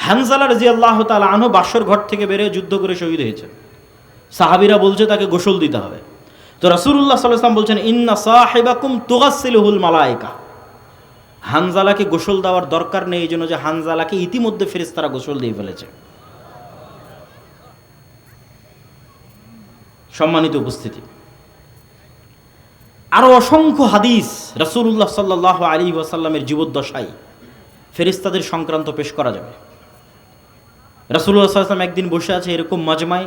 হানজালা রাদিয়াল্লাহু তাআলা আনহু বাসর ঘর থেকে বেরিয়ে যুদ্ধ করে শহীদ হয়েছে। সাহাবীরা বলছে তাকে গোসল দিতে হবে। তো রাসূলুল্লাহ সাল্লাল্লাহু আলাইহি ওয়াসাল্লাম বলছেন, ইন্না সাহিবাকুম তুগাসসিলুহুল মালায়েকা। হানজালাকে গোসল দেওয়ার দরকার নেই, এই জন্য যে হানজালাকে ইতিমধ্যে ফেরেশতারা গোসল দিয়ে ফেলেছে। সম্মানিত উপস্থিতি, আরো অসংখ্য হাদিস রাসূলুল্লাহ সাল্লাল্লাহু আলাইহি ওয়াসাল্লামের জীবদ্দশায় ফেরেশতাদের সংক্রান্ত পেশ করা যাবে। রাসূলুল্লাহ সাল্লাল্লাহু আলাইহি ওয়াসাল্লাম একদিন বসে আছে এরকম মাজমায়,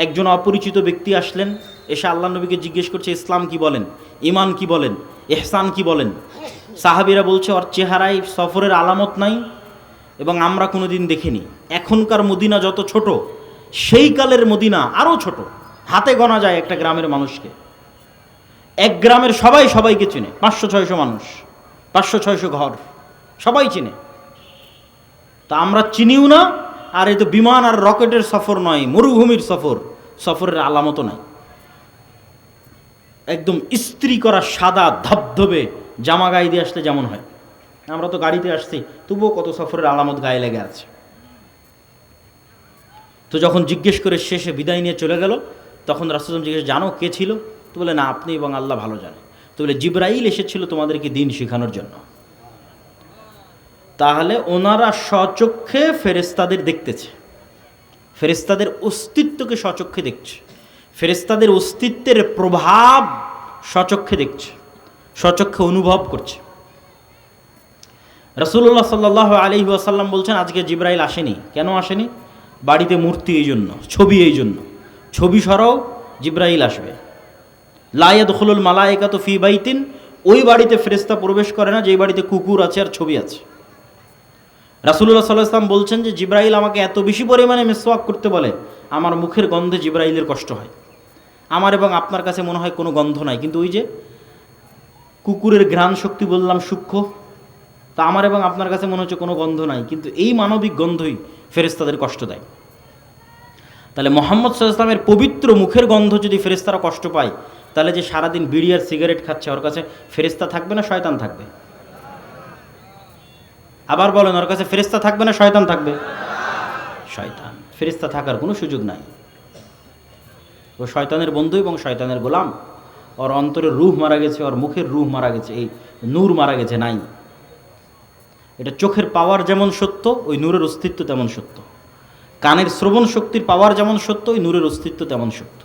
একজন অপরিচিত ব্যক্তি আসলেন, এসে আল্লাহ নবীকে জিজ্ঞেস করছে ইসলাম কি বলেন, ঈমান কি বলেন, ইহসান কি বলেন। সাহাবীরা বলছে ওর চেহারায় সফরের আলামত নাই এবং আমরা কোনোদিন দেখিনি। এখনকার মদিনা যত ছোট, সেই কালের মদিনা আরও ছোট, হাতে গোনা যায় একটা গ্রামের মানুষকে। এক গ্রামের সবাই সবাইকে চিনে, 500-600 মানুষ, 500-600 ঘর, সবাই চিনে। তা আমরা চিনিও না, আর এই তো বিমান আর রকেটের সফর নয়, মরুভূমির সফর, সফরের আলামতও নাই। একদম ইস্ত্রি করা সাদা ধবধবে জামা গায়ে দিয়ে আসলে যেমন হয়, আমরা তো গাড়িতে আসছি, তবুও কত সফরের আলামত গায়ে লেগে আছে। তো যখন জিজ্ঞেস করে শেষে বিদায় নিয়ে চলে গেল, তখন রাসূল জিজ্ঞেস, জানো কে ছিল? তো বলে, না, আপনি এবং আল্লাহ ভালো জানে। তো বলে, জিবরাইল এসেছিল তোমাদেরকে দিন শেখানোর জন্য। তাহলে ওনারা স্বচক্ষে ফেরেশতাদের দেখতেছে, ফেরেশতাদের অস্তিত্বকে স্বচক্ষে দেখছে, ফেরেশতাদের অস্তিত্বের প্রভাব স্বচক্ষে দেখছে, স্বচক্ষে অনুভব করছে। রাসূলুল্লাহ সাল্লাল্লাহু আলাইহি ওয়াসাল্লাম বলছেন, আজকে জিবরাইল আসেনি। কেন আসেনি? বাড়িতে মূর্তি এই জন্য, ছবি এই জন্য। ছবি সরাও, জিবরাইল আসবে। লা ইয়াদখুলুল মালায়েকাতু ফি বাইতিন, ওই বাড়িতে ফেরেশতা প্রবেশ করে না যেই বাড়িতে কুকুর আছে আর ছবি আছে। রাসূলুল্লাহ সাল্লাল্লাহু আলাইহি ওয়াসাল্লাম বলছেন যে জিবরাইল আমাকে এত বেশি পরিমাণে মিসওয়াক করতে বলে, আমার মুখের গন্ধে জিবরাইলের কষ্ট হয়। আমার এবং আপনার কাছে মনে হয় কোনো গন্ধ নাই, কিন্তু ওই যে কুকুরের ঘ্রাণ শক্তি বললাম সূক্ষ্ম, তা আমার এবং আপনার কাছে মনে হচ্ছে কোনো গন্ধ নাই, কিন্তু এই মানবিক গন্ধই ফেরেশতাদের কষ্ট দেয়। তাহলে মুহাম্মদ সাল্লাল্লাহু আলাইহি ওয়াসাল্লামের পবিত্র মুখের গন্ধ যদি ফেরেশতারা কষ্ট পায়, তাহলে যে সারাদিন বিড়ি আর সিগারেট খাচ্ছে, ওর কাছে ফেরেশতা থাকবে না শয়তান থাকবে? আবার বলেন, ওর কাছে ফেরেশতা থাকবে না শয়তান থাকবে? শয়তান। ফেরেশতা থাকার কোনো সুযোগ নাই। ও শয়তানের বন্ধু এবং শয়তানের গোলাম। ওর অন্তরের রূহ মারা গেছে, ওর মুখের রূহ মারা গেছে, এই নূর মারা গেছে, নাই। এটা চোখের পাওয়ার যেমন সত্য, ওই নূরের অস্তিত্ব তেমন সত্য। কানের শ্রবণ শক্তির পাওয়ার যেমন সত্য, ওই নূরের অস্তিত্ব তেমন সত্য।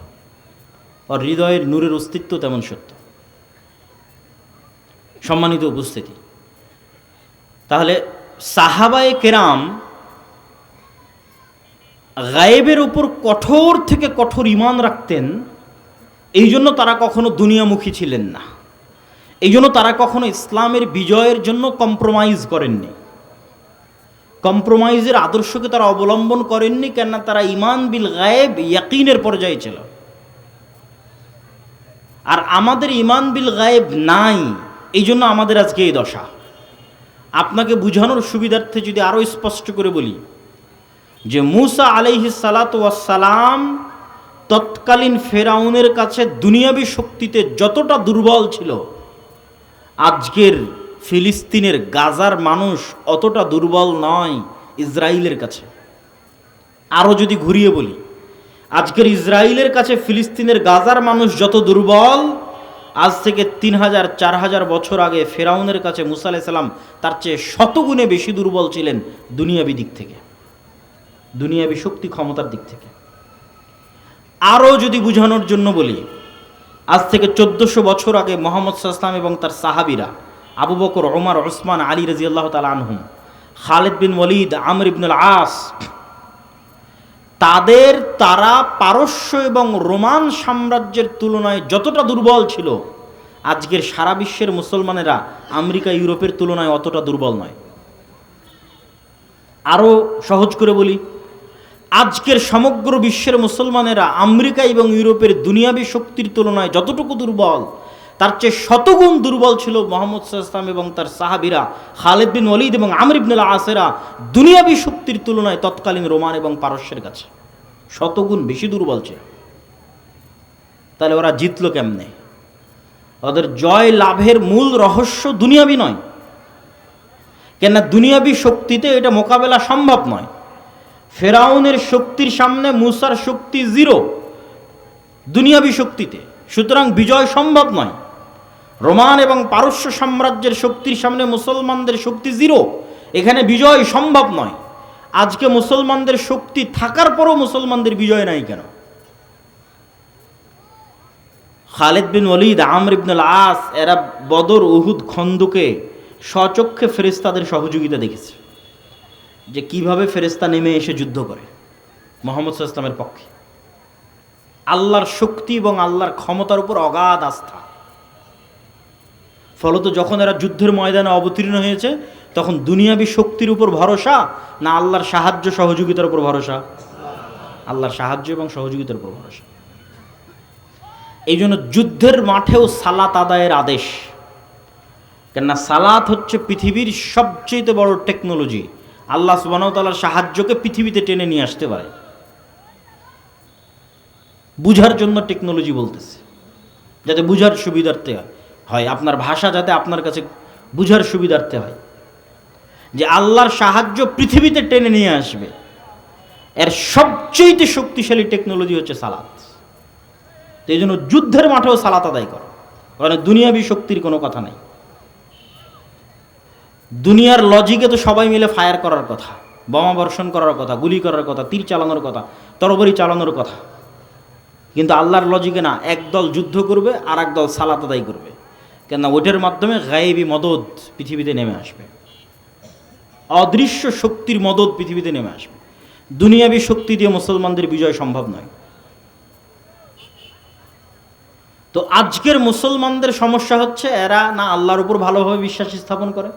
ওর হৃদয়ের নূরের অস্তিত্ব তেমন সত্য। সম্মানিত উপস্থিতি, তাহলে সাহাবায়ে কেরাম গায়েবের উপর কঠোর থেকে কঠোর ঈমান রাখতেন। এই জন্য তারা কখনো দুনিয়ামুখী ছিলেন না, এই জন্য তারা কখনো ইসলামের বিজয়ের জন্য কম্প্রোমাইজ করেননি, কম্প্রোমাইজের আদর্শকে তারা অবলম্বন করেননি। কেননা তারা ঈমান বিল গায়েব, ইয়াকিনের পর্যায়ে ছিল। আর আমাদের ঈমান বিল গায়েব নাই, এই জন্য আমাদের আজকে এই দশা। আপনাকে বুঝানোর সুবিধার্থে যদি আরও স্পষ্ট করে বলি, যে মূসা আলাইহিস সালাতু ওয়াস সালাম তৎকালীন ফেরাউনের কাছে দুনিয়াবী শক্তিতে যতটা দুর্বল ছিল, আজকের ফিলিস্তিনের গাজার মানুষ অতটা দুর্বল নয় ইসরায়েলের কাছে। আরও যদি ঘুরিয়ে বলি, আজকের ইসরায়েলের কাছে ফিলিস্তিনের গাজার মানুষ যত দুর্বল, আজ থেকে 3000-4000 বছর আগে ফেরাউনের কাছে মূসা আলাইহিস সালাম তার চেয়ে শতগুণে বেশি দুর্বল ছিলেন দুনিয়াবী দিক থেকে, দুনিয়াবী শক্তি ক্ষমতার দিক থেকে। আরও যদি বুঝানোর জন্য বলি, আজ থেকে 1400 বছর আগে মুহাম্মদ সাল্লাল্লাহু আলাইহি ওয়াসাল্লাম এবং তার সাহাবীরা আবু বকর, ওমর, ওসমান, আলী রাদিয়াল্লাহু তাআলা আনহুম, খালিদ বিন ওয়ালিদ, আমর ইবনুল আস, তারা পারস্য এবং রোমান সাম্রাজ্যের তুলনায় যতটা দুর্বল ছিল, আজকের সারা বিশ্বের মুসলমানেরা আমেরিকা, ইউরোপের তুলনায় অতটা দুর্বল নয়। আরও সহজ করে বলি, আজকের সমগ্র বিশ্বের মুসলমানেরা আমেরিকা এবং ইউরোপের দুনিয়াবী শক্তির তুলনায় যতটুকু দুর্বল, তার চেয়ে শতগুণ দুর্বল ছিল মুহাম্মদ সাল্লাল্লাহু আলাইহি ওয়াসাল্লাম এবং তার সাহাবীরা, খালিদ বিন ওয়ালিদ এবং আমর ইবনুল আসেরা দুনিয়াবী শক্তির তুলনায় তৎকালীন রোমান এবং পারস্যের কাছে শতগুণ বেশি দুর্বল ছিল। তাহলে ওরা জিতলো কেমনে? ওদের জয় লাভের মূল রহস্য দুনিয়াবী নয়, কেননা দুনিয়াবী শক্তিতে এটা মোকাবেলা সম্ভব নয়। ফেরাউনের শক্তির সামনে মুসার শক্তি জিরো দুনিয়াবী শক্তিতে, সুতরাং বিজয় সম্ভব নয়। রোমান এবং পারস্য সাম্রাজ্যের শক্তির সামনে মুসলমানদের শক্তি জিরো, এখানে বিজয় সম্ভব নয়। আজকে মুসলমানদের শক্তি থাকার পরও মুসলমানদের বিজয় নাই কেন? খালিদ বিন ওয়ালিদ, আমর ইবনুল আস এরা বদর, উহুদ, খন্দকে স্বচক্ষে ফেরেশতাদের সহযোগিতা দেখেছে, যে কিভাবে ফেরেশতা নেমে এসে যুদ্ধ করে মুহাম্মদ সাল্লাল্লাহু আলাইহি ওয়াসাল্লামের পক্ষে। আল্লাহর শক্তি এবং আল্লাহর ক্ষমতার উপর অগাধ আস্থা। ফলত যখন এরা যুদ্ধের ময়দানে অবতীর্ণ হয়েছে, তখন দুনিয়াবী শক্তির উপর ভরসা না আল্লাহর সাহায্য সহযোগিতার উপর ভরসা? আল্লাহর সাহায্য এবং সহযোগিতার উপর ভরসা। এই জন্য যুদ্ধের মাঠেও সালাত আদায়ের আদেশ। কেননা সালাত হচ্ছে পৃথিবীর সবচেয়ে বড় টেকনোলজি। আল্লাহ সুবহানাহু ওয়া তাআলার সাহায্যকে পৃথিবীতে টেনে নিয়ে আসতে পারে। বুঝার জন্য টেকনোলজি বলতেছে, যাতে বুঝার সুবিধার্থে হয়, আপনার ভাষা যাতে আপনার কাছে বুঝার সুবিধার্থে হয়, যে আল্লাহর সাহায্য পৃথিবীতে টেনে নিয়ে আসবে। এর সবচেয়ে শক্তিশালী টেকনোলজি হচ্ছে সালাত। তো এই জন্য যুদ্ধের মাঠেও সালাত আদায় করো, কারণ দুনিয়াবী শক্তির কোনো কথা নাই। দুনিয়ার লজিকে তো সবাই মিলে ফায়ার করার কথা, বোমা বর্ষণ করার কথা, গুলি করার কথা, তীর চালানোর কথা, তরবারি চালানোর কথা, কিন্তু আল্লাহর লজিকে না। একদল যুদ্ধ করবে আর একদল সালাত আদায় করবে, কেননা ওইটার মাধ্যমে গায়েবী মদদ পৃথিবীতে নেমে আসবে, অদৃশ্য শক্তির মদদ পৃথিবীতে নেমে আসবে। দুনিয়াবী শক্তি দিয়ে মুসলমানদের বিজয় সম্ভব নয়। তো আজকের মুসলমানদের সমস্যা হচ্ছে, এরা না আল্লাহর উপর ভালোভাবে বিশ্বাস স্থাপন করে,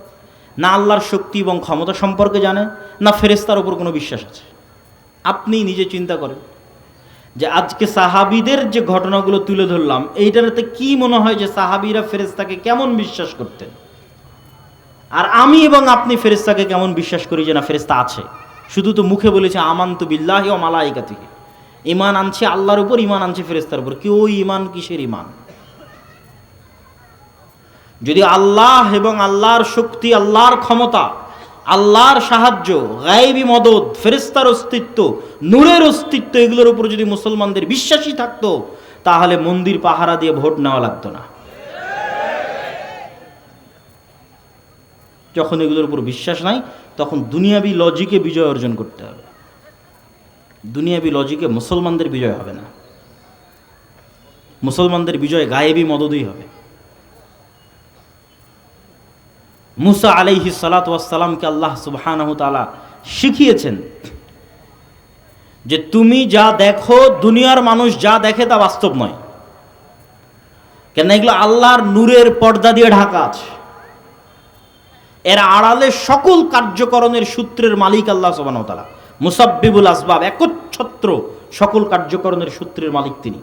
না আল্লাহর শক্তি এবং ক্ষমতা সম্পর্কে জানে, না ফেরেশতার উপর কোনো বিশ্বাস আছে। আপনি নিজে চিন্তা করেন যে আজকে সাহাবীদের যে ঘটনাগুলো তুলে ধরলাম, এইটাতে কি মনে হয় যে সাহাবীরা ফেরেশতাকে কেমন বিশ্বাস করতেন, আর আমি এবং আপনি ফেরেশতাকে কেমন বিশ্বাস করি যে না ফেরেশতা আছে। শুধু তো মুখে বলেছে আমানতু বিল্লাহি ওয়া মালাইকাতিহি, ঈমান আনছি আল্লাহর উপর, ঈমান আনছি ফেরেশতার উপর। কি ওই ঈমান কিসের ঈমান? যদি আল্লাহ এবং আল্লাহর শক্তি, আল্লাহর ক্ষমতা, আল্লাহর সাহায্য, গায়েবী মদদ, ফেরেশতার অস্তিত্ব, নূরের অস্তিত্ব, এগুলোর উপর যদি মুসলমানদের বিশ্বাসই থাকতো, তাহলে মন্দির পাহারা দিয়ে ভোট নেওয়া লাগতো না। যখন এগুলোর উপর বিশ্বাস নাই, তখন দুনিয়াবী লজিকে বিজয় অর্জন করতে হবে। দুনিয়াবী লজিকে মুসলমানদের বিজয় হবে না। মুসলমানদের বিজয় গায়েবী মদদই হবে। মুসা আলাইহিস সালাতু ওয়াস সালামকে আল্লাহ সুবহানাহু তাআলা শিখিয়েছেন যে তুমি যা দেখো, দুনিয়ার মানুষ যা দেখে তা বাস্তব নয়, কেন এগুলো আল্লাহর নূরের পর্দা দিয়ে ঢাকা আছে। এর আড়ালে সকল কার্যকরণের সূত্রের মালিক আল্লাহ সুবহানাহু ওয়া তাআলা। মুসাব্বিবুল আসবাব, একচ্ছত্র সকল কার্যকরণের সূত্রের মালিক তিনি।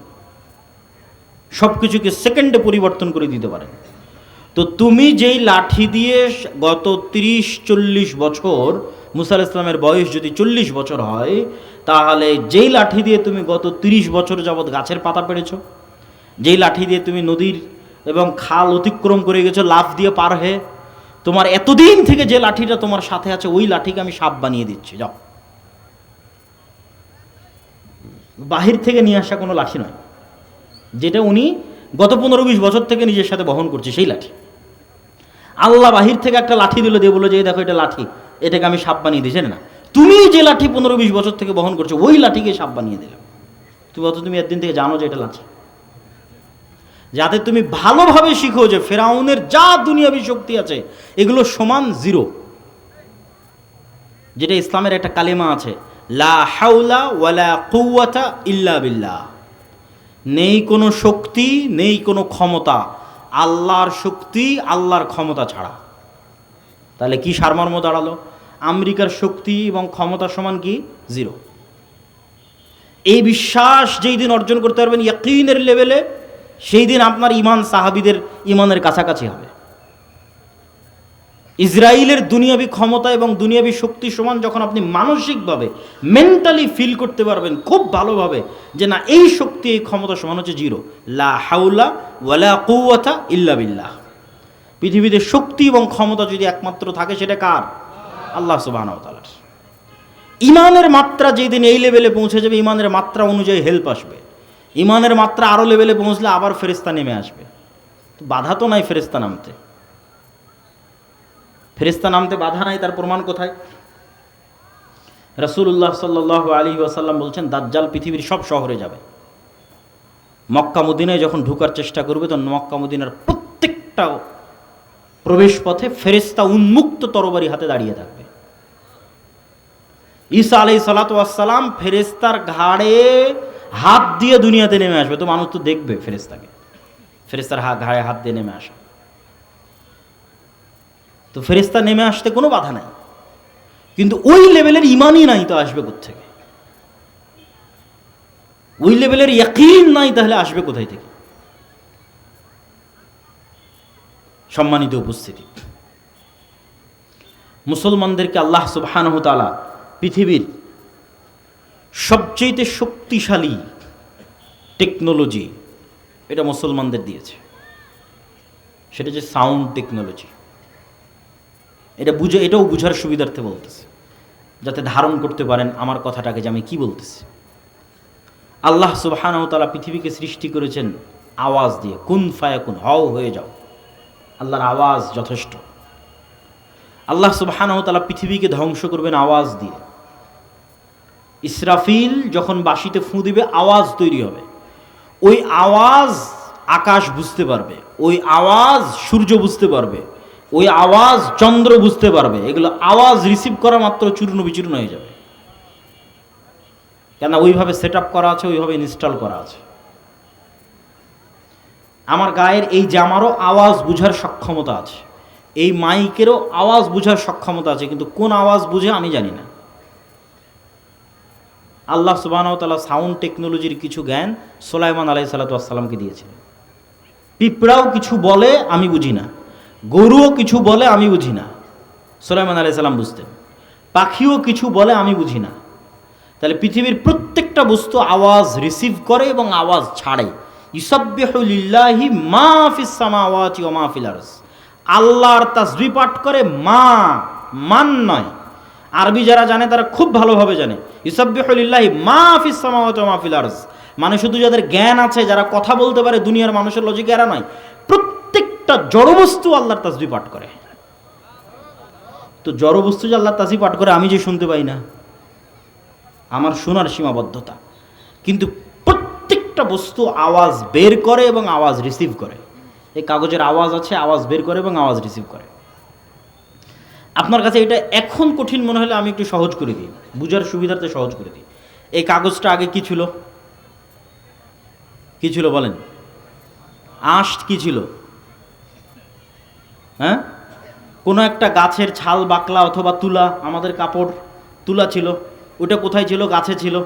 সবকিছুকে সেকেন্ডে পরিবর্তন করে দিতে পারেন। তো তুমি যেই লাঠি দিয়ে গত 30-40 বছর, মুসা আলাইহিস সালামের বয়স যদি 40 বছর হয়, তাহলে যেই লাঠি দিয়ে তুমি গত 30 বছর যাবৎ গাছের পাতা পেড়েছো, যেই লাঠি দিয়ে তুমি নদীর এবং খাল অতিক্রম করে গেছো লাফ দিয়ে পার হয়ে, তোমার এতদিন থেকে যে লাঠিটা তোমার সাথে আছে, ওই লাঠিকে আমি সাপ বানিয়ে দিচ্ছি, যাও। বাহির থেকে নিয়ে আসা কোনো লাঠি নয়, যেটা উনি গত 15-20 বছর থেকে নিজের সাথে বহন করছে, সেই লাঠি। আল্লাহ বাহির থেকে একটা লাঠি দিল, দিয়ে বলো যে দেখো এটা লাঠি, এটাকে আমি সাপ বানিয়ে দিয়েছি না। তুমি যে লাঠি 15-20 বছর থেকে বহন করছো, ওই লাঠিকে সাপ বানিয়ে দিলাম। তুমি একদিন থেকে জানো যে এটা লাঠি, যাতে তুমি ভালোভাবে শিখো যে ফেরাউনের যা দুনিয়াবী শক্তি আছে এগুলো সমান জিরো। যেটা ইসলামের একটা কালেমা আছে, লা হাওলা ওয়ালা কুওয়াতা ইল্লা বিল্লাহ। নেই কোনো শক্তি, নেই কোনো ক্ষমতা, আল্লাহর শক্তি, আল্লাহর ক্ষমতা ছাড়া। তাহলে কি সারমর্ম দাঁড়ালো? আমেরিকার শক্তি এবং ক্ষমতা সমান কি? জিরো। এই বিশ্বাস যেই দিন অর্জন করতে পারবেন ইয়াকিনের লেভেলে, সেই দিন আপনার ঈমান সাহাবীদের ঈমানের কাছাকাছি হবে। ইসরায়েলের দুনিয়াবী ক্ষমতা এবং দুনিয়াবী শক্তি সমান যখন আপনি মানসিকভাবে, মেন্টালি ফিল করতে পারবেন খুব ভালোভাবে যে না এই শক্তি, এই ক্ষমতা সমান হচ্ছে জিরো। লা হাওলা ওয়ালা কুওয়াতা ইল্লা বিল্লাহ। পৃথিবীতে শক্তি এবং ক্ষমতা যদি একমাত্র থাকে সেটা কার? আল্লাহ সুবহানাহু ওয়া তাআলার। ইমানের মাত্রা যেদিন এই লেভেলে পৌঁছে যাবে, ইমানের মাত্রা অনুযায়ী হেল্প আসবে। ইমানের মাত্রা আরও লেভেলে পৌঁছলে আবার ফেরেশতা নেমে আসবে। তো বাধা তো নাই ফেরেশতা নামতে, ফেরেশতা নামতে বাধা নাই, তার প্রমাণ কোথায়? রাসূলুল্লাহ সাল্লাল্লাহু আলাইহি ওয়াসাল্লাম বলছেন, দাজ্জাল পৃথিবীর সব শহরে যাবে। মক্কা মদিনায় যখন ঢোকার চেষ্টা করবে, তখন মক্কা মদিনার প্রত্যেকটা প্রবেশ পথে ফেরেশতা উন্মুক্ত তরবারি হাতে দাঁড়িয়ে থাকবে। ঈসা আলাইহিস সালাতু ওয়াস সালাম ফেরেশতার ঘাড়ে হাত দিয়ে দুনিয়াতে নেমে আসবে। তো মানুষ তো দেখবে ফেরেশতাকে, ফেরেশতার ঘাড়ে হাত দিয়ে নেমে আসা। তো ফেরেশতা নেমে আসতে কোনো বাধা নাই, কিন্তু ওই লেভেলের ইমানই নাই তো আসবে কোত্থেকে? ওই লেভেলের ইয়াকিন নাই, তাহলে আসবে কোথায় থেকে? সম্মানিত উপস্থিতি, মুসলমানদেরকে আল্লাহ সুবহানাহু ওয়া তাআলা পৃথিবীর সবচেয়ে শক্তিশালী টেকনোলজি এটা মুসলমানদের দিয়েছে, সেটা যে সাউন্ড টেকনোলজি। এটাও বুঝার সুবিধার্থে বলতেছে, যাতে ধারণ করতে পারেন আমার কথাটাকে যে আমি কি বলতেছি। আল্লাহ সুবহানাহু ওয়া তাআলা পৃথিবীকে সৃষ্টি করেছেন আওয়াজ দিয়ে, কুন ফায়াকুন, হও হয়ে যাও। আল্লাহর আওয়াজ যথেষ্ট। আল্লাহ সুবহানাহু ওয়া তাআলা পৃথিবীকে ধ্বংস করবেন আওয়াজ দিয়ে। ইসরাফিল যখন বাঁশিতে ফুঁ দিবে, আওয়াজ তৈরি হবে। ওই আওয়াজ আকাশ বুঝতে পারবে, ওই আওয়াজ সূর্য বুঝতে পারবে, ওই আওয়াজ চন্দ্র বুঝতে পারবে। এগুলো আওয়াজ রিসিভ করা মাত্র চূর্ণ বিচূর্ণ হয়ে যাবে, কেন ওইভাবে সেট আপ করা আছে, ওইভাবে ইনস্টল করা আছে। আমার গায়ের এই জামারও আওয়াজ বুঝার সক্ষমতা আছে, এই মাইকেরও আওয়াজ বুঝার সক্ষমতা আছে, কিন্তু কোন আওয়াজ বুঝে আমি জানি না। আল্লাহ সুবহানাহু ওয়া তাআলা সাউন্ড টেকনোলজির কিছু জ্ঞান সুলাইমান আলাইহিস সালাতু ওয়াস সালামকে দিয়েছিলেন। পিঁপড়াও কিছু বলে আমি বুঝি না, গরুও কিছু বলে আমি বুঝি না, সুলাইমান আলাইহিস সালাম বুঝতেন। পাখিও কিছু বলে আমি বুঝি না। তাহলে পৃথিবীর প্রত্যেকটা বস্তু আওয়াজ রিসিভ করে এবং আওয়াজ ছাড়ে। ইউসাব্বিহু লিল্লাহি মা ফিস সামাওয়াতি ওয়া মা ফিল আরজ। আল্লাহর তাসবিহ পাঠ করে, মান নয়। আরবি যারা জানে তারা খুব ভালোভাবে জানে, ইউসাব্বিহু লিল্লাহি মা ফিস সামাওয়াতি ওয়া মা ফিল আরজ মানে শুধু যাদের জ্ঞান আছে, যারা কথা বলতে পারে, দুনিয়ার মানুষের লজিক এরা নয়, প্রত্যেকটা জড়বস্তু আল্লাহর তাসবিহ পাঠ করে। তো জড়বস্তু যে আল্লাহর তাসবিহ পাঠ করে, আমি যে শুনতে পাই না, আমার শোনার সীমাবদ্ধতা। কিন্তু প্রত্যেকটা বস্তু আওয়াজ বের করে এবং আওয়াজ রিসিভ করে। এই কাগজের আওয়াজ আছে, আওয়াজ বের করে এবং আওয়াজ রিসিভ করে। আপনার কাছে এটা এখন কঠিন মনে হলে আমি একটু সহজ করে দিই, বুঝার সুবিধার্থে সহজ করে দিই। এই কাগজটা আগে কি ছিল? কি ছিল বলেন? আঁশ কি ছিল? হ্যাঁ, কোনো একটা গাছের ছাল বাকলা অথবা তুলা, আমাদের কাপড় তুলা ছিল, ওটা কোথায় ছিল? গাছে ছিল,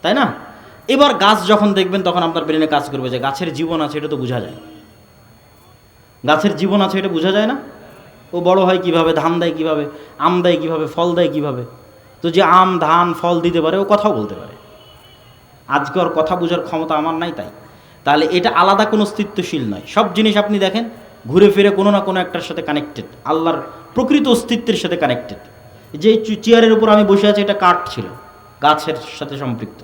তাই না? এবার গাছ যখন দেখবেন তখন আপনার ব্রেনে কাজ করবে যে গাছের জীবন আছে, এটা তো বোঝা যায়। গাছের জীবন আছে এটা বোঝা যায় না? ও বড় হয় কিভাবে, ধান দেয় কিভাবে, আম দেয় কিভাবে, ফল দেয় কিভাবে? তো যে আম ধান ফল দিতে পারে, ও কথাও বলতে পারে। আজকে ওর কথা বোঝার ক্ষমতা আমার নাই, তাহলে এটা আলাদা কোনো অস্তিত্বশীল নয়। সব জিনিস আপনি দেখেন ঘুরে ফিরে কোনো না কোনো একটার সাথে কানেক্টেড, আল্লাহর প্রকৃত অস্তিত্বের সাথে কানেক্টেড। যে চেয়ারের উপর আমি বসে আছি, এটা কাঠ ছিল, গাছের সাথে সম্পৃক্ত।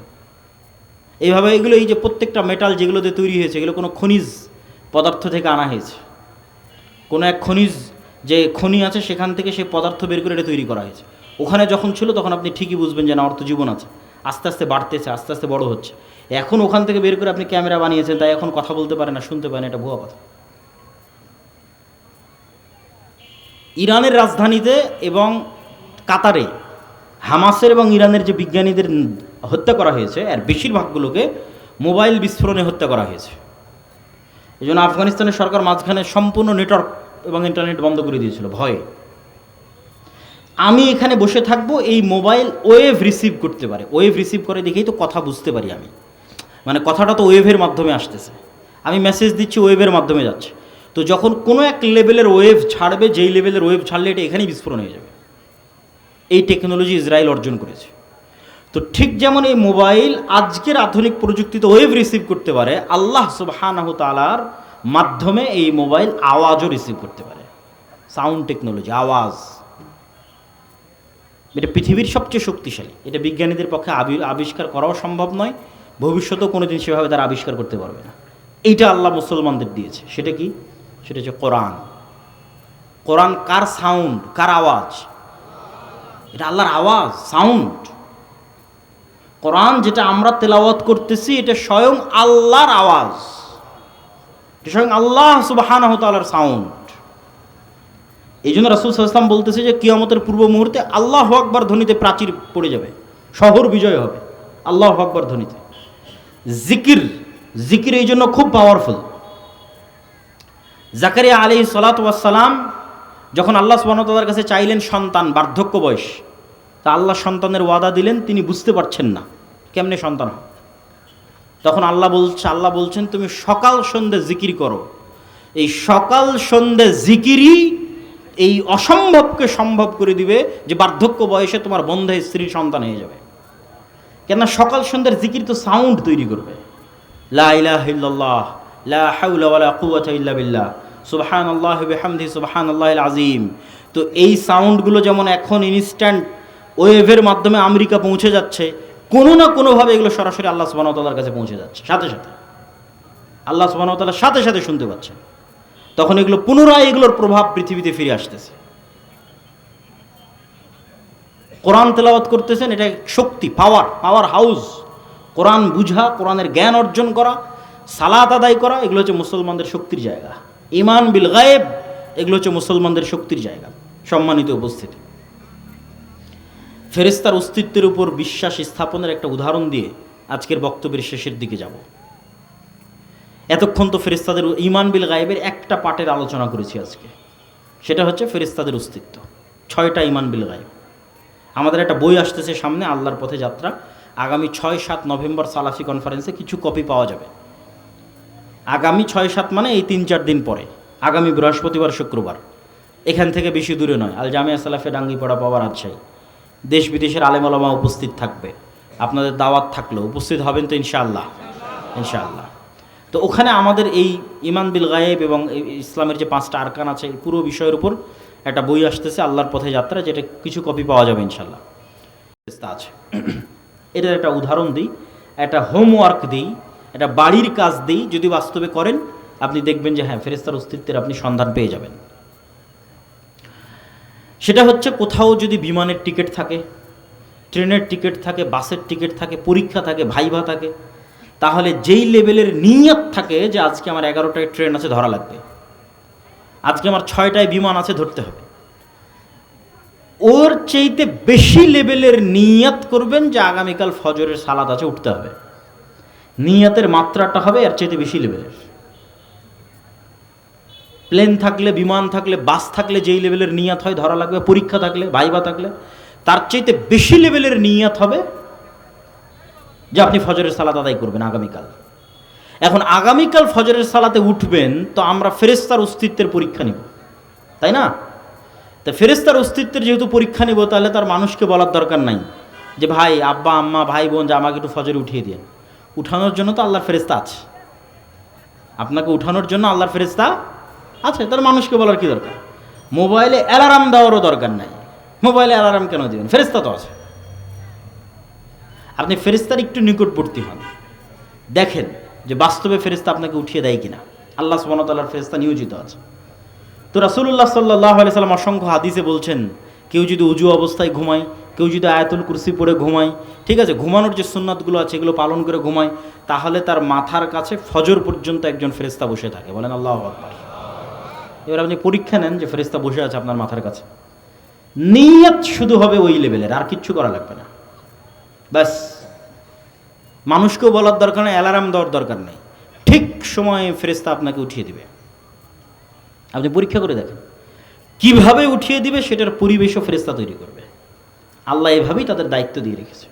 এইভাবে এগুলো, এই যে প্রত্যেকটা মেটাল যেগুলো দিয়ে তৈরি হয়েছে, এগুলো কোনো খনিজ পদার্থ থেকে আনা হয়েছে। কোনো এক খনিজ, যে খনি আছে সেখান থেকে সেই পদার্থ বের করে এটা তৈরি করা হয়েছে। ওখানে যখন ছিল তখন আপনি ঠিকই বুঝবেন যে না, ওর তো জীবন আছে, আস্তে আস্তে বাড়তেছে, আস্তে আস্তে বড় হচ্ছে। এখন ওখান থেকে বের করে আপনি ক্যামেরা বানিয়েছেন, তাই এখন কথা বলতে পারে না, শুনতে পারে না, এটা ভুয়া কথা। ইরানের রাজধানীতে এবং কাতারে হামাসের এবং ইরানের যে বিজ্ঞানীদের হত্যা করা হয়েছে, আর বেশিরভাগগুলোকে মোবাইল বিস্ফোরণে হত্যা করা হয়েছে। এই জন্য আফগানিস্তানের সরকার মাঝখানে সম্পূর্ণ নেটওয়ার্ক এবং ইন্টারনেট বন্ধ করে দিয়েছিল ভয়ে। আমি এখানে বসে থাকবো, এই মোবাইল ওয়েভ রিসিভ করতে পারে, ওয়েভ রিসিভ করে দেখেই তো কথা বুঝতে পারি আমি, মানে কথাটা তো ওয়েভের মাধ্যমে আসতেছে, আমি মেসেজ দিচ্ছি ওয়েভের মাধ্যমে যাচ্ছে। তো যখন কোনো এক লেভেলের ওয়েভ ছাড়বে, যেই লেভেলের ওয়েভ ছাড়লে এটা এখানেই বিস্ফোরণ হয়ে যাবে। এই টেকনোলজি ইসরায়েল অর্জন করেছে। তো ঠিক যেমন এই মোবাইল আজকের আধুনিক প্রযুক্তিতে ওয়েভ রিসিভ করতে পারে, আল্লাহ সুবহানাহু তাআলার মাধ্যমে এই মোবাইল আওয়াজও রিসিভ করতে পারে। সাউন্ড টেকনোলজি, আওয়াজ, এটা পৃথিবীর সবচেয়ে শক্তিশালী। এটা বিজ্ঞানীদের পক্ষে আবিষ্কার করাও সম্ভব নয়, ভবিষ্যতেও কোনো দিন সেভাবে তারা আবিষ্কার করতে পারবে না। এইটা আল্লাহ মুসলমানদের দিয়েছে। সেটা কি? সেটা হচ্ছে কোরআন। কোরআন কার সাউন্ড, কার আওয়াজ? এটা আল্লাহর আওয়াজ, সাউন্ড। কোরআন যেটা আমরা তেলাওয়াত করতেছি এটা স্বয়ং আল্লাহর আওয়াজ, এটা স্বয়ং আল্লাহ সুবহানাহু ওয়া তাআলার সাউন্ড। এই জন্য রাসূল সাল্লাল্লাহু আলাইহি ওয়াসাল্লাম বলতেছে যে কিয়ামতের পূর্ব মুহূর্তে আল্লাহু আকবার ধ্বনিতে প্রাচীর পড়ে যাবে, শহর বিজয় হবে আল্লাহু আকবার ধ্বনিতে। জিকির এই জন্য খুব পাওয়ারফুল। জাকারিয়া আলাইহিস সালাতু ওয়াস সালাম যখন আল্লাহ সুবহানাহু ওয়া তাআলার কাছে চাইলেন সন্তান, বার্ধক্য বয়স, তা আল্লাহ সন্তানের ওয়াদা দিলেন, তিনি বুঝতে পারছেন না কেমনে সন্তান হয়। তখন আল্লাহ বলছেন তুমি সকাল সন্ধ্যে জিকির করো। এই সকাল সন্ধ্যে জিকিরই এই অসম্ভবকে সম্ভব করে দিবে যে বার্ধক্য বয়সে তোমার বন্ধে স্ত্রীর সন্তান হয়ে যাবে। কেননা সকাল সন্ধ্যার জিকির তো সাউন্ড তৈরি করবে। লা ইলাহা ইল্লাল্লাহ, লা হাওলা ওয়ালা কুওয়াতা ইল্লা বিল্লাহ, সুবহানাল্লাহি ওয়া বিহামদিহি সুবহানাল্লাহিল আযীম। তো এই সাউন্ডগুলো যেমন এখন ইনস্ট্যান্ট ওয়েভের মাধ্যমে আমেরিকা পৌঁছে যাচ্ছে, কোনো না কোনোভাবে এগুলো সরাসরি আল্লাহ সুবহানাহু ওয়া তাআলার কাছে পৌঁছে যাচ্ছে, সাথে সাথে আল্লাহ সুবহানাহু ওয়া তাআলার সাথে সাথে শুনতে পাচ্ছেন। তখন এগুলো পুনরায় এগুলোর প্রভাব পৃথিবীতে ফিরে আসতেছে। কোরআন তেলাওয়াত করতেছেন, এটা শক্তি, পাওয়ার হাউস। কোরআন বুঝা, কোরআনের জ্ঞান অর্জন করা, সালাত আদায় করা, এগুলো হচ্ছে মুসলমানদের শক্তির জায়গা। ঈমান বিল গায়েব, এগুলো হচ্ছে মুসলমানদের শক্তির জায়গা। সম্মানিত উপস্থিতি, ফেরেশতার অস্তিত্বের উপর বিশ্বাস স্থাপনের একটা উদাহরণ দিয়ে আজকের বক্তব্যের শেষের দিকে যাব। এতক্ষণ তো ফেরেশতাদের ঈমান বিল গায়েবের একটা পার্টের আলোচনা করেছি আজকে, সেটা হচ্ছে ফেরেশতাদের অস্তিত্ব। 6টা ঈমান বিল গায়েব। আমাদের একটা বই আসতেছে সামনে, আল্লাহর পথে যাত্রা। আগামী 6-7 নভেম্বর সালাফি কনফারেন্সে কিছু কপি পাওয়া যাবে। আগামী 6-7 মানে এই 3-4 দিন পরে, আগামী বৃহস্পতিবার শুক্রবার, এখান থেকে বেশি দূরে নয়, আল জামিয়া সালাফে ডাঙ্গিপাড়া পাওয়া রাজশাহী। দেশ বিদেশের আলেম ওলামা উপস্থিত থাকবে। আপনাদের দাওয়াত থাকলেও উপস্থিত হবেন তো ইনশাআল্লাহ? ইনশাআল্লাহ। তো ওখানে আমাদের এই ঈমান বিল গায়েব এবং ইসলামের যে 5টা আরকান আছে, এই পুরো বিষয়ের উপর একটা বই আসতেছে, আল্লাহর পথে যাত্রা, যেটা কিছু কপি পাওয়া যাবে ইনশাআল্লাহ। আছে এটার একটা উদাহরণ দিই, একটা হোমওয়ার্ক দিই, একটা বাড়ির কাজ দিই। যদি বাস্তবে করেন আপনি দেখবেন যে হ্যাঁ, ফেরেশতার অস্তিত্বের আপনি সন্ধান পেয়ে যাবেন। সেটা হচ্ছে, কোথাও যদি বিমানের টিকিট থাকে, ট্রেনের টিকিট থাকে, বাসের টিকিট থাকে, পরীক্ষা থাকে, ভাইভা থাকে, তাহলে যেই লেভেলের নিয়ত থাকে যে আজকে আমার 11টায় ট্রেন আছে, ধরা লাগবে, আজকে আমার 6টায় বিমান আছে, ধরতে হবে, ওর চাইতে বেশি লেভেলের নিয়ত করবেন যে আগামীকাল ফজরের সালাত আছে, উঠতে হবে। নিয়তের মাত্রাটা হবে এর চাইতে বেশি লেভেলের। প্লেন থাকলে, বিমান থাকলে, বাস থাকলে যেই লেভেলের নিয়ত হয়, ধরা লাগবে, পরীক্ষা থাকলে, ভাইভা থাকলে, তার চাইতে বেশি লেভেলের নিয়ত হবে যে আপনি ফজরের সালাত আদায় করবেন আগামীকাল। এখন আগামীকাল ফজরের সালাতে উঠবেন, তো আমরা ফেরেশতার অস্তিত্বের পরীক্ষা নিব, তাই না? তা ফেরেশতার অস্তিত্বের যেহেতু পরীক্ষা নিব, তাহলে তার মানুষকে বলার দরকার নাই যে ভাই, আব্বা, আম্মা, ভাই, বোন, যে আমাকে একটু ফজরে উঠিয়ে দিন। উঠানোর জন্য তো আল্লাহর ফেরেশতা আছে, আপনাকে উঠানোর জন্য আল্লাহর ফেরেশতা আছে, তার মানুষকে বলার কি দরকার? মোবাইলে অ্যালার্ম দেওয়ারও দরকার নাই। মোবাইলে অ্যালার্ম কেন দিবেন? ফেরেশতা তো আছে। আপনি ফেরেশতার একটু নিকটবর্তী হন, দেখেন যে বাস্তবে ফেরেশতা আপনাকে উঠিয়ে দেয় কিনা। আল্লাহ সুবহানাহু ওয়া তাআলার ফেরেশতা নিয়োজিত আছে। তো রাসূলুল্লাহ সাল্লাল্লাহু আলাইহি সাল্লাম অসংখ্য হাদিসে বলছেন, কেউ যদি উজু অবস্থায় ঘুমায়, কেউ যদি আয়াতুল কুরসি পড়ে ঘুমায়, ঠিক আছে, ঘুমানোর যে সুন্নাতগুলো আছে এগুলো পালন করে ঘুমায়, তাহলে তার মাথার কাছে ফজর পর্যন্ত একজন ফেরেশতা বসে থাকে। বলেন আল্লাহু আকবার। এবার আপনি পরীক্ষা নেন যে ফেরেশতা বসে আছে আপনার মাথার কাছে। নিয়ত শুধু হবে ওই লেভেলের, আর কিচ্ছু করা লাগবে না। ব্যাস, মানুষকেও বলার দরকার নেই, অ্যালার্ম দেওয়ার দরকার নেই, ঠিক সময়ে ফেরেশতা আপনাকে উঠিয়ে দিবে। আপনি পরীক্ষা করে দেখেন কিভাবে উঠিয়ে দিবে, সেটার পরিবেশও ফেরেশতা তৈরি করবে। আল্লাহ এভাবেই তাদের দায়িত্ব দিয়ে রেখেছে।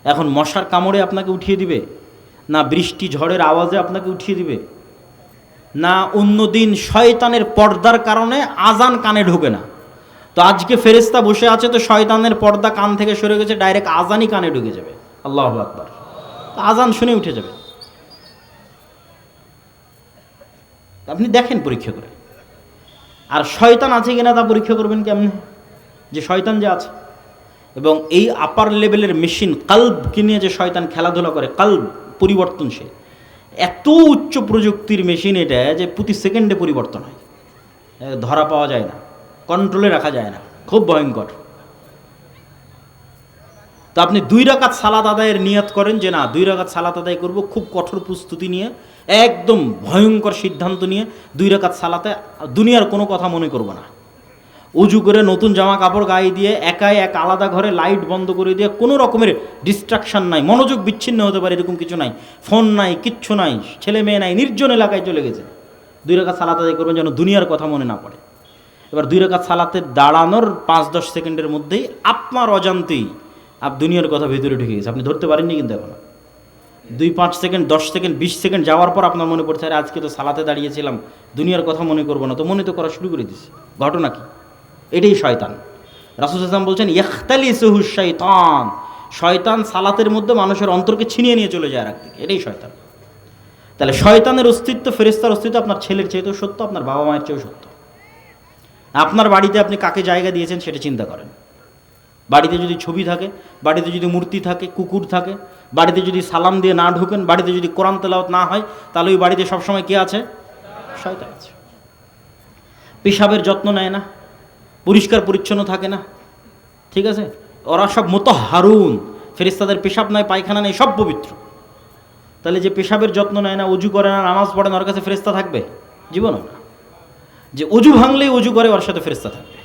এখন মশার কামড়ে আপনাকে উঠিয়ে দিবে না, বৃষ্টি ঝড়ের আওয়াজে আপনাকে উঠিয়ে দিবে না, অন্যদিন শয়তানের পর্দার কারণে আজান কানে ঢোকে না, তো আজকে ফেরেশতা বসে আছে, তো শয়তানের পর্দা কান থেকে সরে গেছে, ডাইরেক্ট আজানই কানে ঢুকে যাবে। আল্লাহু আকবার। আজান শুনে উঠে যাবে। আপনি দেখেন পরীক্ষা করে। আর শয়তান আছে কিনা তা পরীক্ষা করবেন কেমনে, যে শয়তান যে আছে। এবং এই আপার লেভেলের মেশিন কাল্বকে নিয়ে যে শয়তান খেলাধুলা করে, কাল্ব পরিবর্তনশীল, এত উচ্চ প্রযুক্তির মেশিন এটা যে প্রতি সেকেন্ডে পরিবর্তন হয়, ধরা পাওয়া যায় না, কন্ট্রোলে রাখা যায় না, খুব ভয়ঙ্কর। তো আপনি 2 রাকাত সালাত আদায়ের নিয়ত করেন যে না 2 রাকাত সালাত আদায় করব, খুব কঠোর প্রস্তুতি নিয়ে, একদম ভয়ঙ্কর সিদ্ধান্ত নিয়ে 2 রাকাত সালাতে দুনিয়ার কোনো কথা মনে করব না। উজু করে নতুন জামা কাপড় গায়ে দিয়ে একাই এক আলাদা ঘরে লাইট বন্ধ করে দিয়ে, কোনো রকমের ডিস্ট্রাকশন নাই, মনোযোগ বিচ্ছিন্ন হতে পারে এরকম কিছু নাই, ফোন নাই, কিচ্ছু নাই, ছেলে মেয়ে নাই, নির্জন এলাকায় চলে গেছে। 2 রাকাত সালাত আদায় করবেন যেন দুনিয়ার কথা মনে না পড়ে। এবার 2 রাকাত সালাতে দাঁড়ানোর 5-10 সেকেন্ডের মধ্যেই আপনার অজান্তেই দুনিয়ার কথা ভেতরে ঢুকে গেছে, আপনি ধরতে পারেননি কিন্তু এখন। 2-5 সেকেন্ড, 10 সেকেন্ড, 20 সেকেন্ড যাওয়ার পর আপনার মনে পড়ছে, আরে আজকে তো সালাতে দাঁড়িয়েছিলাম, দুনিয়ার কথা মনে করবো না, তো মনে তো করা শুরু করে দিছি। ঘটনা কি? এটাই শয়তান। রাসূল সাল্লাল্লাহু আলাইহি ওয়াসাল্লাম বলছেন ইখতালিসুহু শাইতান, শয়তান সালাতের মধ্যে মানুষের অন্তরকে ছিনিয়ে নিয়ে চলে যায় আর একদিকে, এটাই শয়তান। তাহলে শয়তানের অস্তিত্ব, ফেরেশতার অস্তিত্ব আপনার ছেলের চেয়েও সত্য, আপনার বাবা মায়ের চেয়েও সত্য। আপনার বাড়িতে আপনি কাকে জায়গা দিয়েছেন সেটা চিন্তা করেন। বাড়িতে যদি ছবি থাকে, বাড়িতে যদি মূর্তি থাকে, কুকুর থাকে, বাড়িতে যদি সালাম দিয়ে না ঢোকেন, বাড়িতে যদি কোরআন তেলাওয়াত না হয়, তাহলে ওই বাড়িতে সবসময় কে আছে? শয়তান আছে। পেশাবের যত্ন নেয় না, পরিষ্কার পরিচ্ছন্ন থাকে না, ঠিক আছে? ওরা সব মুতাহহারুন, ফেরেশতাদের পেশাব নয়, পায়খানা নেই, সব পবিত্র। তাহলে যে পেশাবের যত্ন নেয় না, অজু করে না, নামাজ পড়ে না, ওর কাছে ফেরেশতা থাকবে? জীবনও না। যে অজু ভাঙলেই অজু করে, ওর সাথে ফেরেশতা থাকবে।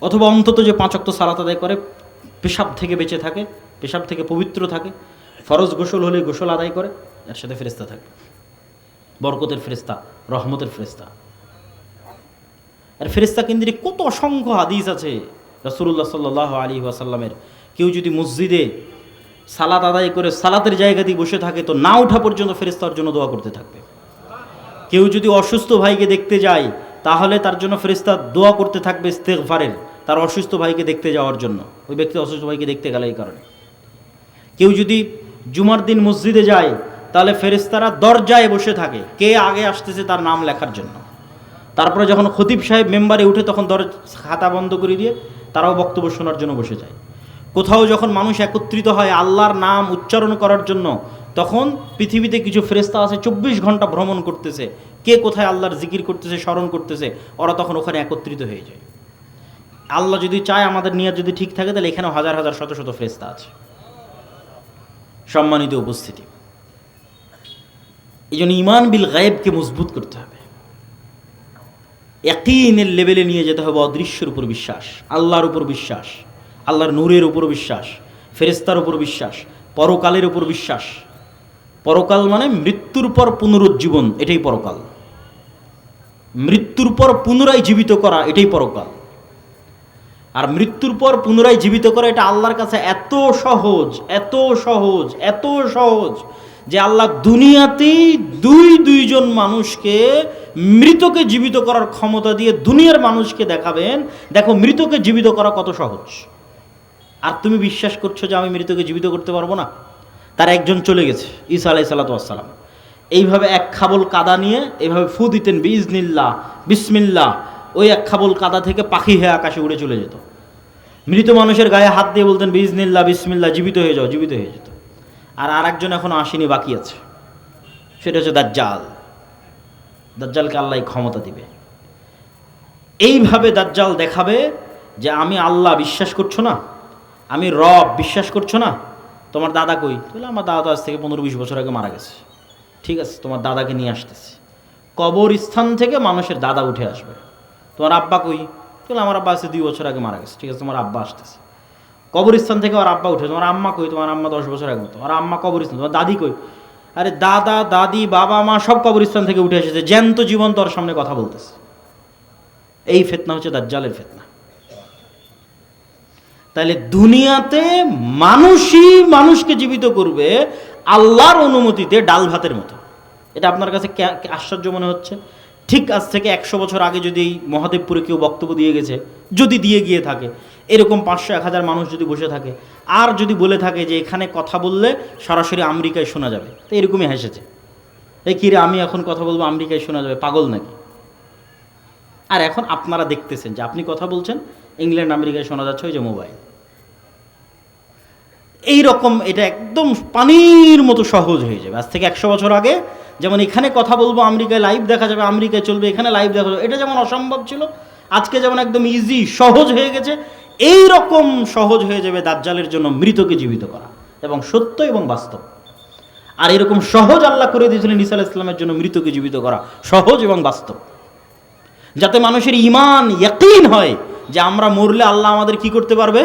অথবা অন্তত যে 5 ওয়াক্ত সালাত আদায় করে, পেশাব থেকে বেঁচে থাকে, পেশাব থেকে পবিত্র থাকে, ফরজ গোসল হলে গোসল আদায় করে, এর সাথে ফেরেশতা থাকবে, বরকতের ফেরেশতা, রহমতের ফেরেশতা। আর ফেরেশতা কেন্দ্রিক কত অসংখ্য হাদিস আছে রাসূলুল্লাহ সাল্লাল্লাহু আলাইহি ওয়াসাল্লামের। কেউ যদি মসজিদে সালাত আদায় করে সালাতের জায়গাতেই বসে থাকে, তো না ওঠা পর্যন্ত ফেরেশতার জন্য দোয়া করতে থাকবে। কেউ যদি অসুস্থ ভাইকে দেখতে যায়, তাহলে তার জন্য ফেরেশতা দোয়া করতে থাকবে ইস্তেগফারের, তার অসুস্থ ভাইকে দেখতে যাওয়ার জন্য, ওই ব্যক্তি অসুস্থ ভাইকে দেখতে গেলে এই কারণে। কেউ যদি জুমার দিন মসজিদে যায়, তাহলে ফেরেশতারা দরজায় বসে থাকে, কে আগে আসতেছে তার নাম লেখার জন্য। তারপরে যখন খতিব সাহেব মেম্বারে উঠে, তখন খাতা বন্ধ করে দিয়ে তারাও বক্তব্য শোনার জন্য বসে যায়। কোথাও যখন মানুষ একত্রিত হয় আল্লাহর নাম উচ্চারণ করার জন্য, তখন পৃথিবীতে কিছু ফেরেশতা আছে 24 ঘন্টা ভ্রমণ করতেছে, কে কোথায় আল্লাহর জিকির করতেছে, স্মরণ করতেছে, ওরা তখন ওখানে একত্রিত হয়ে যায়। আল্লাহ যদি চায়, আমাদের নিয়ত যদি ঠিক থাকে, তাহলে এখানেও হাজার হাজার শত শত ফেরেশতা আছে। সম্মানিত উপস্থিতি, এই জন্য ঈমান বিল গায়েবকে মজবুত করতে হবে, ইয়াকিনের লেভেলে নিয়ে যেতে হবে। অদৃশ্যের উপর বিশ্বাস, আল্লাহর উপর বিশ্বাস, আল্লাহর নূরের উপর বিশ্বাস, ফেরেশতার উপর বিশ্বাস, পরকালের উপর বিশ্বাস। পরকাল মানে মৃত্যুর পর পুনরুজ্জীবন, এটাই পরকাল। মৃত্যুর পর পুনরায় জীবিত করা, এটাই পরকাল। আর মৃত্যুর পর পুনরায় জীবিত করা, এটা আল্লাহর কাছে এত সহজ, এত সহজ, এত সহজ, যে আল্লাহ দুনিয়াতেই দুইজন মানুষকে মৃতকে জীবিত করার ক্ষমতা দিয়ে দুনিয়ার মানুষকে দেখাবেন, দেখো মৃতকে জীবিত করা কত সহজ। আর তুমি বিশ্বাস করছো যে আমি মৃতকে জীবিত করতে পারবো না? তার একজন চলে গেছে, ঈসা আলাইহিস সালাতু ওয়াস সালাম, এইভাবে এক খাবল কাদা নিয়ে এইভাবে ফু দিতেন, বিইজনিল্লাহ, বিসমিল্লাহ, ওই এক খাবল কাদা থেকে পাখি হয়ে আকাশে উড়ে চলে যেত। মৃত মানুষের গায়ে হাত দিয়ে বলতেন বিইজনিল্লাহ, বিসমিল্লাহ, জীবিত হয়ে যাও, জীবিত হয়ে যেত। আর আরেকজন এখনো আসেনি, বাকি আছে, সেটা হচ্ছে দাজ্জাল। দাজ্জালকে আল্লাহ ক্ষমতা দিবে। এইভাবে দাজ্জাল দেখাবে যে আমি আল্লাহ, বিশ্বাস করছো না? আমি রব, বিশ্বাস করছো না? তোমার দাদা কই? তাহলে আমার দাদা আজ থেকে 15-20 বছর আগে মারা গেছে। ঠিক আছে, তোমার দাদাকে নিয়ে আসতেছি। কবরস্থান থেকে মানুষের দাদা উঠে আসবে। তোমার আব্বা কই? তাহলে আমার আব্বা আজকে 2 বছর আগে মারা গেছে। ঠিক আছে, তোমার আব্বা আসতেছে। কবরস্থান থেকে আর আব্বা উঠে, তোমার আম্মা কই? তোমার আম্মা 10 বছর আগে মতো। আর আম্মা কবরস্থান। তোমার দাদি কই? আরে দাদা, দাদি, বাবা, মা সব কবরস্থান থেকে উঠে এসেছে, জ্যান্ত জীবন তোর সামনে কথা বলতেছে। এই ফিতনা হচ্ছে দাজ্জালের ফিতনা। তাহলে দুনিয়াতে মানুষই মানুষকে জীবিত করবে আল্লাহর অনুমতিতে, ডাল ভাতের মতো। এটা আপনার কাছে আশ্চর্য মনে হচ্ছে? ঠিক আজ থেকে 100 বছর আগে যদি মহাদেবপুরে কেউ বক্তব্য দিয়ে গেছে, যদি দিয়ে গিয়ে থাকে, এরকম 500-1000 মানুষ যদি বসে থাকে, আর যদি বলে থাকে যে এখানে কথা বললে সরাসরি আমেরিকায় শোনা যাবে, তো এরকমই হেসেছে। এই কিরে আমি এখন কথা বলবো আমেরিকায় শোনা যাবে, পাগল নাকি? আর এখন আপনারা দেখতেছেন যে আপনি কথা বলছেন, ইংল্যান্ড আমেরিকায় শোনা যাচ্ছে ওই যে মোবাইল। এই রকম এটা একদম পানির মতো সহজ হয়ে যাবে। আজ থেকে 100 বছর আগে যেমন এখানে কথা বলবো আমেরিকায় লাইভ দেখা যাবে, আমেরিকায় চলবে এখানে লাইভ দেখা যাবে, এটা যেমন অসম্ভব ছিল, আজকে যেমন একদম ইজি সহজ হয়ে গেছে, এই রকম সহজ হয়ে যাবে দাজ্জালের জন্য মৃতকে জীবিত করা, এবং সত্য এবং বাস্তব। আর এরকম সহজ আল্লাহ করে দিয়েছিলেন ঈসা আলাইহিস সালামের জন্য মৃতকে জীবিত করা, সহজ এবং বাস্তব, যাতে মানুষের ঈমান ইয়াকিন হয় যে আমরা মরলে আল্লাহ আমাদের কি করতে পারবে,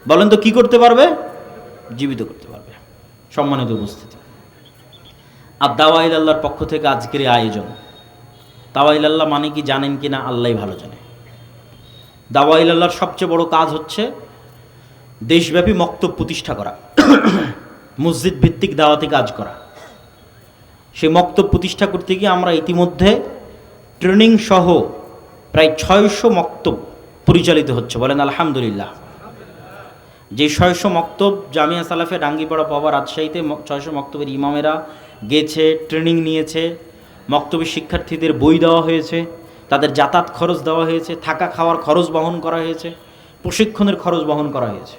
বলেন তো কি করতে পারবে? জীবিত করতে পারবে। সম্মানিত উপস্থিতি, আর দাওয়াইল আল্লাহর পক্ষ থেকে আজকের এই আয়োজন, দাওয়াইল আল্লাহ মানে কি জানেন কি না আল্লাহই ভালো জানে। দাওয়াইল আল্লাহর সবচেয়ে বড় কাজ হচ্ছে দেশব্যাপী মক্তব প্রতিষ্ঠা করা, মসজিদ ভিত্তিক দাওয়াতি কাজ করা। সেই মক্তব প্রতিষ্ঠা করতে গিয়ে আমরা ইতিমধ্যে ট্রেনিং সহ প্রায় 600 মক্তব পরিচালিত হচ্ছে, বলেন আলহামদুলিল্লাহ। যে 600 মক্তব জামিয়া সালাফে ডাঙ্গিপাড়া পাওয়া রাজশাহীতে 600 মক্তবের ইমামেরা গেছে, ট্রেনিং নিয়েছে, মক্তবের শিক্ষার্থীদের বই দেওয়া হয়েছে, তাদের যাতায়াত খরচ দেওয়া হয়েছে, থাকা খাওয়ার খরচ বহন করা হয়েছে, প্রশিক্ষণের খরচ বহন করা হয়েছে।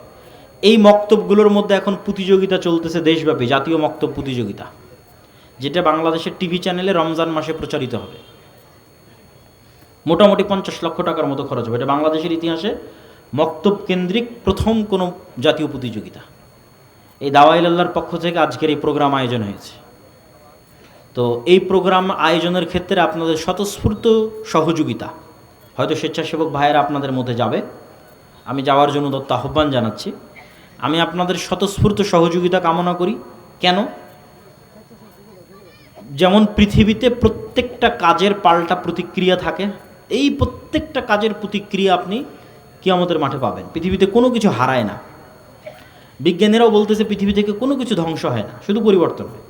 এই মক্তবগুলোর মধ্যে এখন প্রতিযোগিতা চলতেছে দেশব্যাপী, জাতীয় মক্তব প্রতিযোগিতা, যেটা বাংলাদেশের টিভি চ্যানেলে রমজান মাসে প্রচারিত হবে। মোটামুটি 50 লক্ষ টাকার মতো খরচ হবে। এটা বাংলাদেশের ইতিহাসে মক্তব কেন্দ্রিক প্রথম কোনো জাতীয় প্রতিযোগিতা। এই দাওয়াইল আল্লাহর পক্ষ থেকে আজকের এই প্রোগ্রাম আয়োজন হয়েছে। তো এই প্রোগ্রাম আয়োজনের ক্ষেত্রে আপনাদের স্বতঃস্ফূর্ত সহযোগিতা, হয়তো স্বেচ্ছাসেবক ভাইয়েরা আপনাদের মধ্যে যাবে, আমি যাওয়ার জন্য দত্ত আহ্বান জানাচ্ছি। আমি আপনাদের স্বতঃস্ফূর্ত সহযোগিতা কামনা করি। কেন? যেমন পৃথিবীতে প্রত্যেকটা কাজের পাল্টা প্রতিক্রিয়া থাকে, এই প্রত্যেকটা কাজের প্রতিক্রিয়া আপনি কিয়ামতের মাঠে পাবেন। পৃথিবীতে কোনো কিছু হারায় না। বিজ্ঞানীরাও বলতেছে পৃথিবী থেকে কোনো কিছু ধ্বংস হয় না, শুধু পরিবর্তন হয়।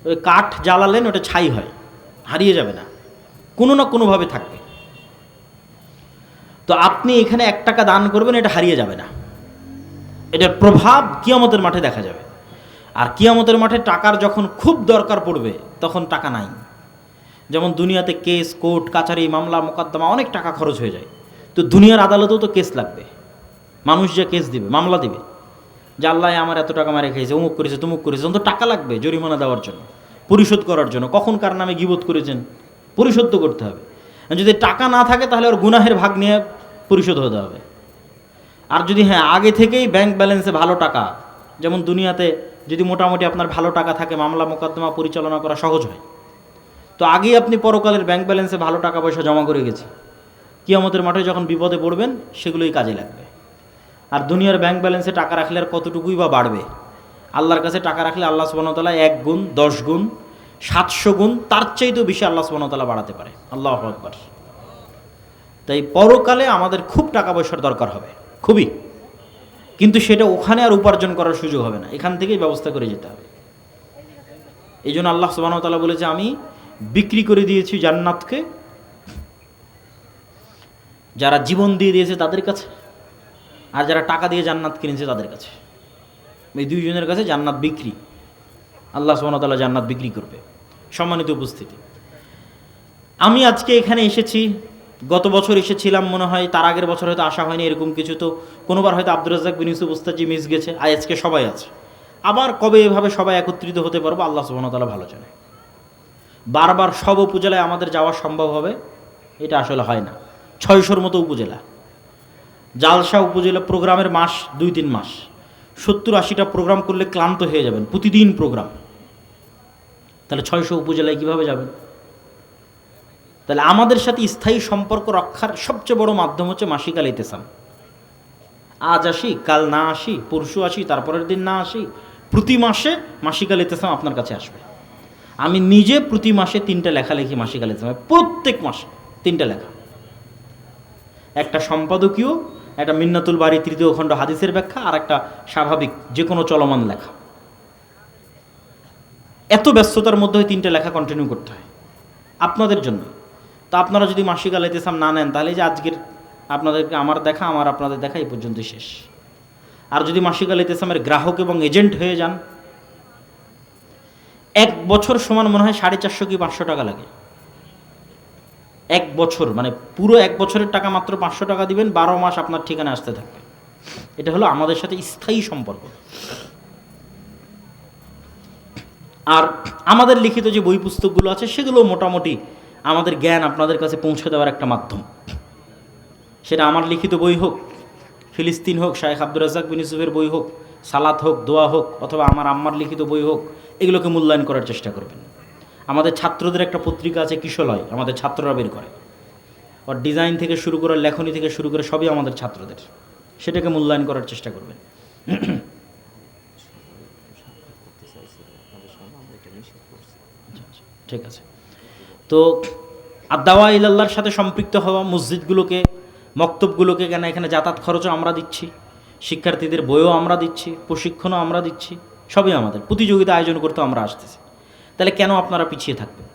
ওই কাঠ জ্বালালেন ওটা ছাই হয়, হারিয়ে যাবে না, কোনো না কোনোভাবে থাকবে। তো আপনি এখানে 1 টাকা দান করবেন, এটা হারিয়ে যাবে না, এটার প্রভাব কিয়ামতের মাঠে দেখা যাবে। আর কিয়ামতের মাঠে টাকার যখন খুব দরকার পড়বে তখন টাকা নাই। যেমন দুনিয়াতে কেস, কোর্ট কাছারি, মামলা মোকদ্দমা অনেক টাকা খরচ হয়ে যায়, তো দুনিয়ার আদালতেও তো কেস লাগবে, মানুষ যে কেস দিবে, মামলা দিবে যে আল্লাহ আমার এত টাকা মারে খেয়েছে, অমুক করেছে তমুক করেছে, তখন তো টাকা লাগবে জরিমানা দেওয়ার জন্য, পরিশোধ করার জন্য। কখন কার নামে গীবত করেছেন পরিশোধ তো করতে হবে। যদি টাকা না থাকে তাহলে ওর গুনাহের ভাগ নিয়ে পরিশোধ হতে হবে। আর যদি আগে থেকেই ব্যাংক ব্যালেন্সে ভালো টাকা, যেমন দুনিয়াতে যদি মোটামুটি আপনার ভালো টাকা থাকে মামলা মোকদ্দমা পরিচালনা করা সহজ হয়, তো আগেই আপনি পরকালের ব্যাংক ব্যালেন্সে ভালো টাকা পয়সা জমা করে গেছে, কিয়ামতের মাঠে যখন বিপদে পড়বেন সেগুলোই কাজে লাগবে। আর দুনিয়ার ব্যাংক ব্যালেন্সে টাকা রাখলে আর কতটুকুই বা বাড়বে? আল্লাহর কাছে টাকা রাখলে আল্লাহ সুবহানাহু ওয়া তাআলা 1 গুণ, 10 গুণ, 700 গুণ, তার চাইতেও বেশি আল্লাহ সুবহানাহু ওয়া তাআলা বাড়াতে পারে। আল্লাহু আকবার। তাই পরকালে আমাদের খুব টাকা পয়সার দরকার হবে, খুবই, কিন্তু সেটা ওখানে আর উপার্জন করার সুযোগ হবে না, এখান থেকেই ব্যবস্থা করে যেতে হবে। এই জন্য আল্লাহ সুবহানাহু ওয়া তাআলা বলেছে, আমি বিক্রি করে দিয়েছি জান্নাতকে যারা জীবন দিয়ে দিয়েছে তাদের কাছে, আর যারা টাকা দিয়ে জান্নাত কিনেছে তাদের কাছে। এই দুইজনের কাছে জান্নাত বিক্রি, আল্লাহ সুবহানাহু ওয়া তাআলা জান্নাত বিক্রি করবে। সম্মানিত উপস্থিতি, আমি আজকে এখানে এসেছি, গত বছর এসেছিলাম মনে হয়, তার আগের বছর হয়তো আসা হয়নি এরকম কিছু, তো কোনোবার হয়তো আব্দুর রাজ্জাক বিন ইউসুফ উস্তাদজি মিস গেছে, আজকে সবাই আছে। আবার কবে এভাবে সবাই একত্রিত হতে পারবো আল্লাহ সুবহানাহু ওয়া তাআলা ভালো জানে। বারবার সব উপজেলায় আমাদের যাওয়া সম্ভব হবে এটা আসলে হয় না। 600-র মতো উপজেলা, জালসা উপজেলা প্রোগ্রামের মাস 2-3 মাস, 70-80টা প্রোগ্রাম করলে ক্লান্ত হয়ে যাবেন, প্রতিদিন প্রোগ্রাম, তাহলে 600 উপজেলায় কীভাবে যাবেন? তাহলে আমাদের সাথে স্থায়ী সম্পর্ক রক্ষার সবচেয়ে বড় মাধ্যম হচ্ছে মাসিক আল ইতিসাম। আজ আসি, কাল না আসি, পরশু আসি, তারপরের দিন না আসি, প্রতি মাসে মাসিক আল ইতিসাম আপনার কাছে আসবে। আমি নিজে প্রতি মাসে 3টা লেখা লিখি মাসিক আল ইতিসামে, প্রত্যেক মাসে 3টা লেখা, একটা সম্পাদকীয়, একটা মিন্নাতুল বারী 3য় খণ্ড হাদিসের ব্যাখ্যা, আর একটা স্বাভাবিক যে কোনো চলমান লেখা। এত ব্যস্ততার মধ্যে ওই 3টা লেখা কন্টিনিউ করতে হয় আপনাদের জন্য। তো আপনারা যদি মাসিক আল ইতিসাম না নেন তাহলে যে আজকের আপনাদেরকে আমার দেখা, আমার আপনাদের দেখা এই পর্যন্ত শেষ। আর যদি মাসিক আল ইতিসামের গ্রাহক এবং এজেন্ট হয়ে যান, 1 বছর সমান মনে হয় 450 কি 500 টাকা লাগে। 1 বছর মানে পুরো 1 বছরের টাকা মাত্র 500 টাকা দিবেন, 12 মাস আপনার ঠিকানা আসতে থাকবে। এটা হলো আমাদের সাথে স্থায়ী সম্পর্ক। আর আমাদের লিখিত যে বই পুস্তকগুলো আছে সেগুলো মোটামুটি আমাদের জ্ঞান আপনাদের কাছে পৌঁছে দেওয়ার একটা মাধ্যম। সেটা আমার লিখিত বই হোক, ফিলিস্তিন হোক, শায়েখ আব্দুর রাজ্জাক বিন ইউসুফের বই হোক, সালাত হোক, দোয়া হোক, অথবা আমার আম্মার লিখিত বই হোক, এগুলোকে মূল্যায়ন করার চেষ্টা করবেন। আমাদের ছাত্রদের একটা পত্রিকা আছে কিশলয়, আমাদের ছাত্ররা বের করে, ওর ডিজাইন থেকে শুরু করে লেখনী থেকে শুরু করে সবই আমাদের ছাত্রদের, সেটাকে মূল্যায়ন করার চেষ্টা করবেন। ঠিক আছে। তো আদাওয়া ইলাল্লাহর সাথে সম্পৃক্ত হওয়া, মসজিদগুলোকে, মক্তবগুলোকে, কেন এখানে যাতায়াত খরচও আমরা দিচ্ছি, শিক্ষার্থীদের বইও আমরা দিচ্ছি, প্রশিক্ষণও আমরা দিচ্ছি, সবই আমাদের, প্রতিযোগিতা আয়োজন করতেও আমরা আসতেছি। তাহলে কেন আপনারা পিছিয়ে থাকবেন?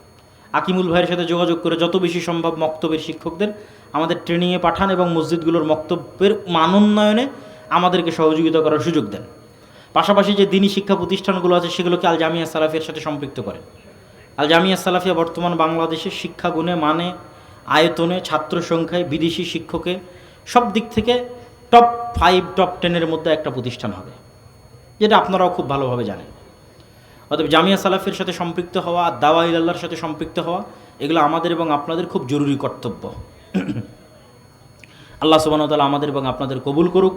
আকিমুল ভাইয়ের সাথে যোগাযোগ করে যত বেশি সম্ভব মক্তবের শিক্ষকদের আমাদের ট্রেনিংয়ে পাঠান এবং মসজিদগুলোর মক্তব্যের মানোন্নয়নে আমাদেরকে সহযোগিতা করার সুযোগ দেন। পাশাপাশি যে দিনী শিক্ষা প্রতিষ্ঠানগুলো আছে সেগুলোকে আল জামিয়া সালাফিয়ার সাথে সম্পৃক্ত করেন। আল জামিয়া সালাফিয়া বর্তমান বাংলাদেশের শিক্ষাগুণে, মানে, আয়তনে, ছাত্র সংখ্যায়, বিদেশি শিক্ষকে, সব দিক থেকে টপ 5 টপ 10-এর মধ্যে একটা প্রতিষ্ঠান হবে, যেটা আপনারাও খুব ভালোভাবে জানেন। অতএব জামিয়া সালাফের সাথে সম্পৃক্ত হওয়া, দাওয়া ইলাল্লাহর সাথে সম্পৃক্ত হওয়া, এগুলো আমাদের এবং আপনাদের খুব জরুরি কর্তব্য। আল্লাহ সুবহানাহু ওয়া তাআলা আমাদের এবং আপনাদের কবুল করুক।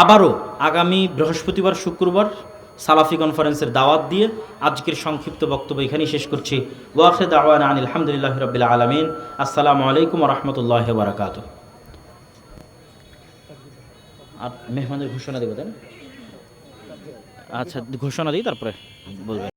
আবারও আগামী বৃহস্পতিবার, শুক্রবার সালাফি কনফারেন্সের দাওয়াত দিয়ে আজকের সংক্ষিপ্ত বক্তব্য এখানেই শেষ করছি। ওয়া আখিরু দাওয়ানা আনিল হামদুলিল্লাহি রাব্বিল আলামিন। আসসালামু আলাইকুম ওয়া রাহমাতুল্লাহি ওয়া বারাকাতুহু। আর মেহমানের ঘোষণা দেব দেন? আচ্ছা, ঘোষণা দিই তারপরে বলবেন।